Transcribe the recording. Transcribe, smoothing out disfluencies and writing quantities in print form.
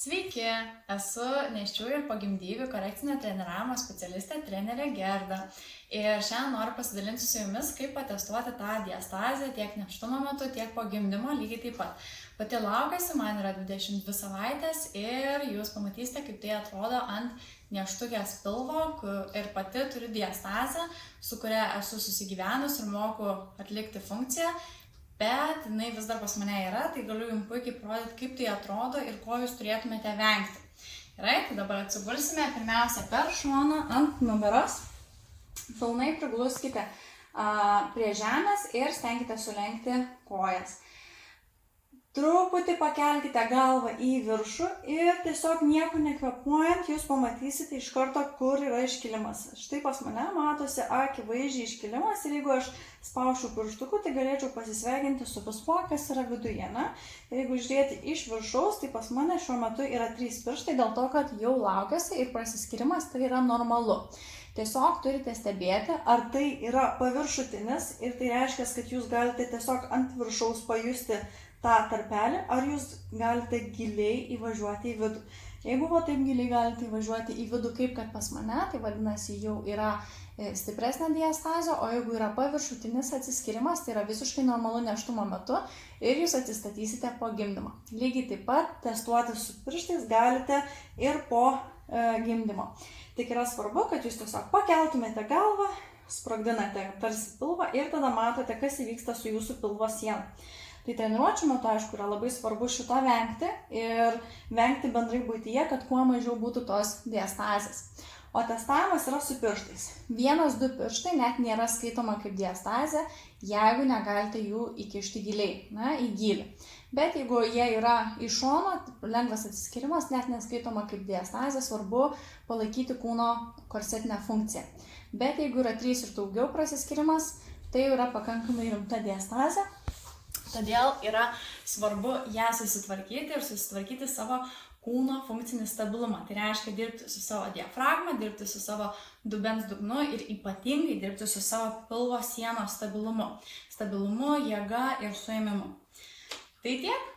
Sveiki, esu nėščiųjų ir pagimdyvių korekcinio treniravimo specialistė trenerė Gerda. Ir šiandien noriu pasidalinti su jumis, kaip patestuoti tą diastazę tiek nėštumo metu, tiek po gimdymo lygiai taip pat. Pati laukiuosi, man yra 22 savaitės ir jūs pamatysite, kaip tai atrodo ant nėštukės pilvo ir pati turiu diastazę, su kuria esu susigyvenus ir moku atlikti funkciją. Bet jinai vis dar pas mane yra, tai galiu jums puikiai parodyti, kaip tai atrodo ir ko jūs turėtumėte vengti. Gerai, tai dabar atsigulsime pirmiausia per šoną ant nugaros. Pilnai prigluskite prie žemės ir stenkite sulenkti kojas. Truputį pakelkite galvą į viršų ir tiesiog nieko nekvėpuojant, jūs pamatysite iš karto, kur yra iškilimas. Štai pas mane matosi akivaizdžiai iškilimas ir jeigu aš spaušiu pirštuku, tai galėčiau pasisveikinti su viskuo, kas yra viduje. Ir jeigu žiūrėti iš viršaus, tai pas mane šiuo metu yra 3 pirštai, dėl to, kad jau laukiasi ir prasiskirimas tai yra normalu. Tiesiog turite stebėti, ar tai yra paviršutinis ir tai reiškia, kad jūs galite tiesiog ant viršaus pajusti tą tarpelį, ar jūs galite giliai įvažiuoti į vidų. Jeigu taip giliai galite įvažiuoti į vidų, kaip kad pas mane, tai vadinasi jau yra stipresnė diastazė, o jeigu yra paviršutinis atsiskirimas, tai yra visiškai normalu nėštumo metu ir jūs atsistatysite po gimdymo. Lygiai taip pat testuoti su pirštais galite ir po gimdymo. Tik yra svarbu, kad jūs tiesiog pakeltumėte galvą, sprogdinate tarsi pilvą ir tada matote, kas įvyksta su jūsų pilvo siena. Tai treniruočių metu, aišku, yra labai svarbu šito vengti ir vengti bendrai buityje, kad kuo mažiau būtų tos diastazės. O testavimas yra su pirštais. 1-2 pirštai net nėra skaitoma kaip diastazė, jeigu negalite jų įkišti giliai, į gylį. Bet jeigu jie yra iš šono, lengvas atsiskirimas, net neskaitoma kaip diastazė, svarbu palaikyti kūno korsetinę funkciją. Bet jeigu yra 3 ir daugiau prasiskirimas, tai yra pakankamai rimta diastazė. Todėl yra svarbu ją susitvarkyti ir susitvarkyti savo kūno funkcinį stabilumą. Tai reiškia dirbti su savo diafragma, dirbti su savo dubens dugnu ir ypatingai dirbti su savo pilvo sienos stabilumu. Stabilumu, jėga ir suėmimu. Tai tiek.